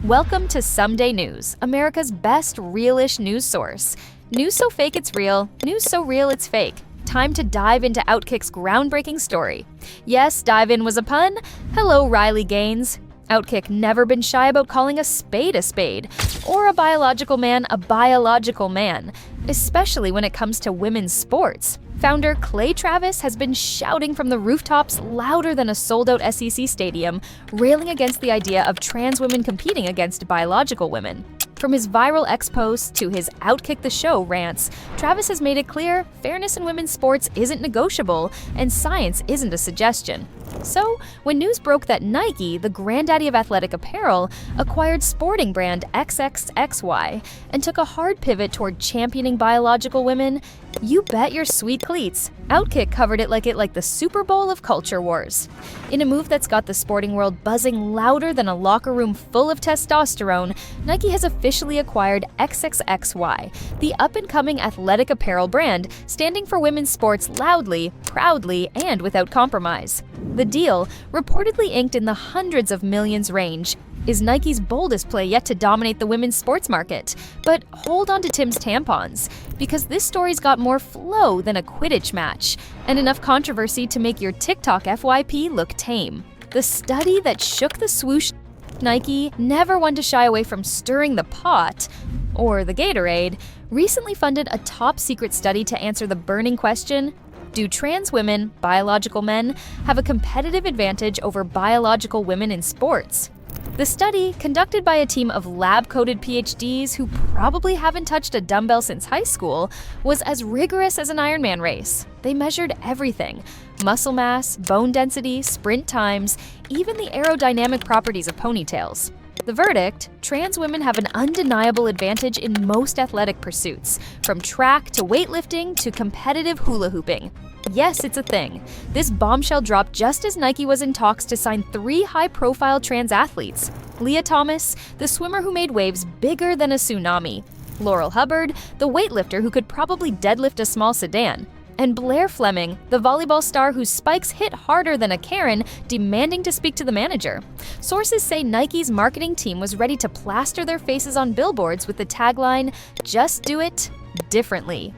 Welcome to Someday News, America's best real-ish news source. News so fake it's real, news so real it's fake. Time to dive into Outkick's groundbreaking story. Yes, dive in was a pun. Hello, Riley Gaines. Outkick never been shy about calling a spade, or a biological man, especially when it comes to women's sports. Founder Clay Travis has been shouting from the rooftops louder than a sold-out SEC stadium, railing against the idea of trans women competing against biological women. From his viral X posts to his Outkick the Show rants, Travis has made it clear fairness in women's sports isn't negotiable and science isn't a suggestion. So, when news broke that Nike, the granddaddy of athletic apparel, acquired sporting brand XXXY and took a hard pivot toward championing biological women, you bet your sweet cleats, Outkick covered it like the Super Bowl of culture wars. In a move that's got the sporting world buzzing louder than a locker room full of testosterone, Nike has officially acquired XXXY, the up-and-coming athletic apparel brand standing for women's sports loudly, proudly, and without compromise. The deal, reportedly inked in the hundreds of millions range, is Nike's boldest play yet to dominate the women's sports market. But hold on to Tim's tampons, because this story's got more flow than a Quidditch match, and enough controversy to make your TikTok FYP look tame. The study that shook the swoosh, Nike, never one to shy away from stirring the pot, or the Gatorade, recently funded a top-secret study to answer the burning question: do trans women, biological men, have a competitive advantage over biological women in sports? The study, conducted by a team of lab-coated PhDs who probably haven't touched a dumbbell since high school, was as rigorous as an Ironman race. They measured everything: muscle mass, bone density, sprint times, even the aerodynamic properties of ponytails. The verdict: trans women have an undeniable advantage in most athletic pursuits, from track to weightlifting to competitive hula hooping. Yes, it's a thing. This bombshell dropped just as Nike was in talks to sign 3 high-profile trans athletes: Lia Thomas, the swimmer who made waves bigger than a tsunami; Laurel Hubbard, the weightlifter who could probably deadlift a small sedan; and Blaire Fleming, the volleyball star whose spikes hit harder than a Karen, demanding to speak to the manager. Sources say Nike's marketing team was ready to plaster their faces on billboards with the tagline, "Just do it differently."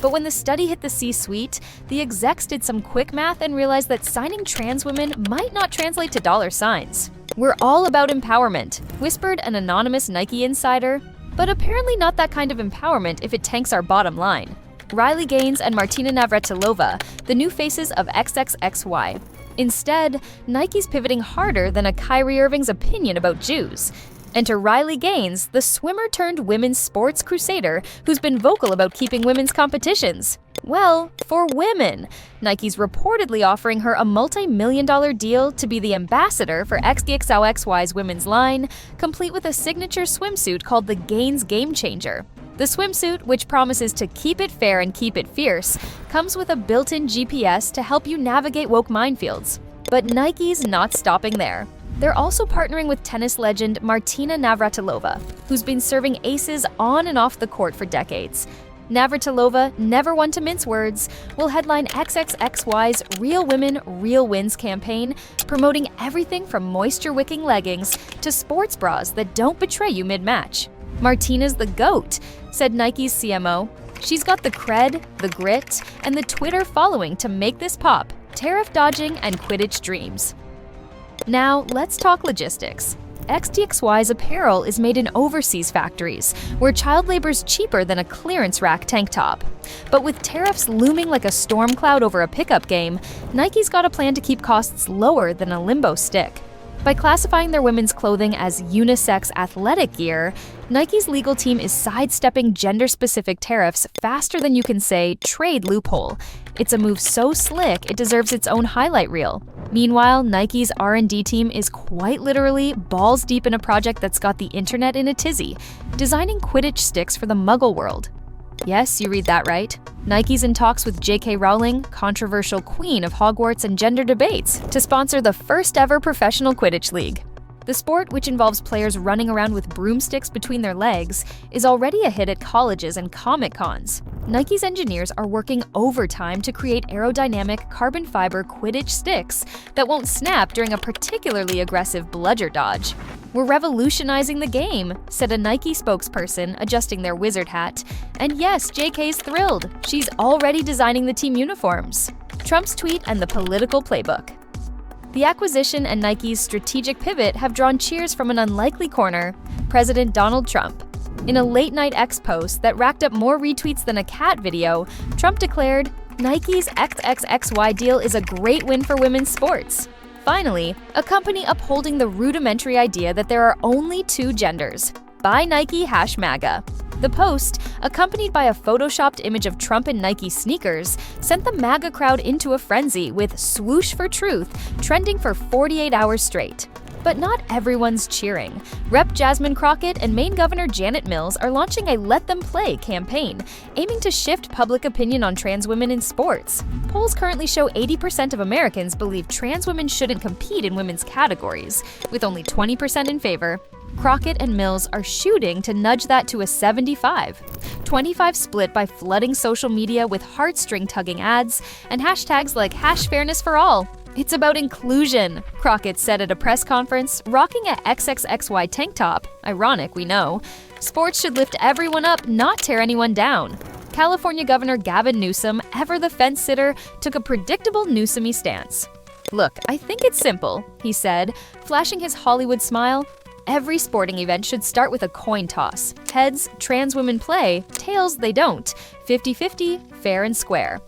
But when the study hit the C-suite, the execs did some quick math and realized that signing trans women might not translate to dollar signs. "We're all about empowerment," whispered an anonymous Nike insider, but apparently not that kind of empowerment if it tanks our bottom line. Riley Gaines and Martina Navratilova, the new faces of XXXY. Instead, Nike's pivoting harder than a Kyrie Irving's opinion about Jews. Enter Riley Gaines, the swimmer-turned-women's sports crusader who's been vocal about keeping women's competitions. Well, for women, Nike's reportedly offering her a multi-million-dollar deal to be the ambassador for XXXY's women's line, complete with a signature swimsuit called the Gaines Game Changer. The swimsuit, which promises to keep it fair and keep it fierce, comes with a built-in GPS to help you navigate woke minefields. But Nike's not stopping there. They're also partnering with tennis legend Martina Navratilova, who's been serving aces on and off the court for decades. Navratilova, never one to mince words, will headline XXXY's Real Women, Real Wins campaign, promoting everything from moisture-wicking leggings to sports bras that don't betray you mid-match. "Martina's the GOAT," said Nike's CMO. "She's got the cred, the grit, and the Twitter following to make this pop, tariff dodging and Quidditch dreams." Now, let's talk logistics. XTXY's apparel is made in overseas factories, where child labor's cheaper than a clearance rack tank top. But with tariffs looming like a storm cloud over a pickup game, Nike's got a plan to keep costs lower than a limbo stick. By classifying their women's clothing as unisex athletic gear, Nike's legal team is sidestepping gender-specific tariffs faster than you can say trade loophole. It's a move so slick it deserves its own highlight reel. Meanwhile, Nike's R&D team is quite literally balls deep in a project that's got the internet in a tizzy, designing Quidditch sticks for the Muggle world. Yes, you read that right. Nike's in talks with J.K. Rowling, controversial queen of Hogwarts and gender debates, to sponsor the first ever professional Quidditch league. The sport, which involves players running around with broomsticks between their legs, is already a hit at colleges and comic cons. Nike's engineers are working overtime to create aerodynamic carbon fiber Quidditch sticks that won't snap during a particularly aggressive bludger dodge. "We're revolutionizing the game," said a Nike spokesperson, adjusting their wizard hat. And yes, JK's thrilled. She's already designing the team uniforms. Trump's tweet and the political playbook. The acquisition and Nike's strategic pivot have drawn cheers from an unlikely corner, President Donald Trump. In a late-night X post that racked up more retweets than a cat video, Trump declared, "Nike's XXXY deal is a great win for women's sports." Finally, a company upholding the rudimentary idea that there are only two genders. Buy Nike #MAGA. The post, accompanied by a photoshopped image of Trump in Nike sneakers, sent the MAGA crowd into a frenzy with "Swoosh for Truth" trending for 48 hours straight. But not everyone's cheering. Rep. Jasmine Crockett and Maine Governor Janet Mills are launching a Let Them Play campaign, aiming to shift public opinion on trans women in sports. Polls currently show 80% of Americans believe trans women shouldn't compete in women's categories, with only 20% in favor. Crockett and Mills are shooting to nudge that to a 75-25 split by flooding social media with heartstring-tugging ads and hashtags like #FairnessForAll. "It's about inclusion," Crockett said at a press conference, rocking a XXXY tank top. Ironic, we know. "Sports should lift everyone up, not tear anyone down." California Governor Gavin Newsom, ever the fence-sitter, took a predictable Newsom-y stance. "Look, I think it's simple," he said, flashing his Hollywood smile. "Every sporting event should start with a coin toss. Heads, trans women play. Tails, they don't. 50-50, fair and square."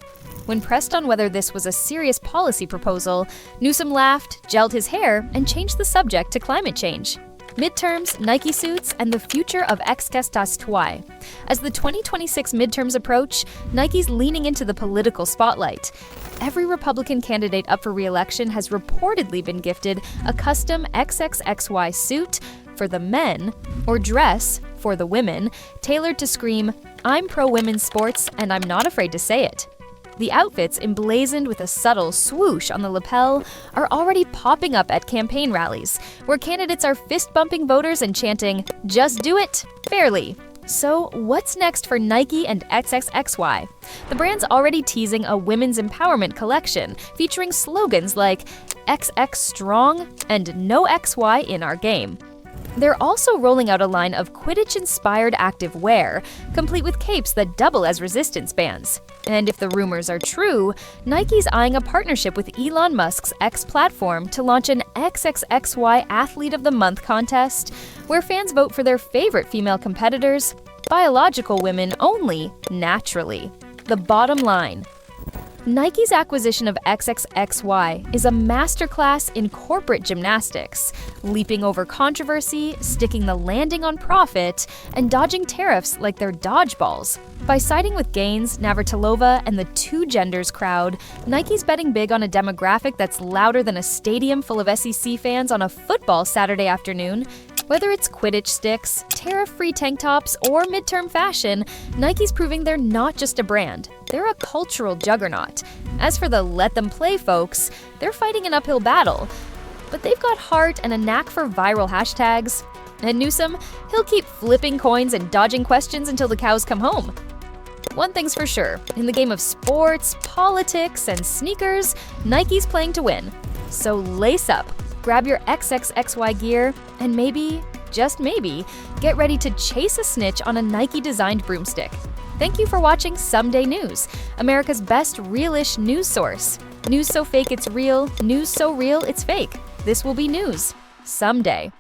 When pressed on whether this was a serious policy proposal, Newsom laughed, gelled his hair, and changed the subject to climate change. Midterms, Nike suits, and the future of XXXY. As the 2026 midterms approach, Nike's leaning into the political spotlight. Every Republican candidate up for re-election has reportedly been gifted a custom XXXY suit for the men, or dress for the women, tailored to scream, "I'm pro-women's sports and I'm not afraid to say it." The outfits, emblazoned with a subtle swoosh on the lapel, are already popping up at campaign rallies, where candidates are fist-bumping voters and chanting, "Just do it, fairly." So, what's next for Nike and XXXY? The brand's already teasing a women's empowerment collection, featuring slogans like "XX Strong" and "No XY in our game." They're also rolling out a line of Quidditch-inspired active wear, complete with capes that double as resistance bands. And if the rumors are true, Nike's eyeing a partnership with Elon Musk's X platform to launch an XXXY Athlete of the Month contest, where fans vote for their favorite female competitors, biological women only, naturally. The bottom line: Nike's acquisition of XXXY is a masterclass in corporate gymnastics, leaping over controversy, sticking the landing on profit, and dodging tariffs like they're dodgeballs. By siding with Gaines, Navratilova, and the two genders crowd, Nike's betting big on a demographic that's louder than a stadium full of SEC fans on a football Saturday afternoon. Whether it's Quidditch sticks, tariff-free tank tops, or midterm fashion, Nike's proving they're not just a brand, they're a cultural juggernaut. As for the Let Them Play folks, they're fighting an uphill battle. But they've got heart and a knack for viral hashtags. And Newsom, he'll keep flipping coins and dodging questions until the cows come home. One thing's for sure, in the game of sports, politics, and sneakers, Nike's playing to win. So lace up, grab your XXXY gear, and maybe, just maybe, get ready to chase a snitch on a Nike-designed broomstick. Thank you for watching Someday News, America's best real-ish news source. News so fake it's real, news so real it's fake. This will be news. Someday.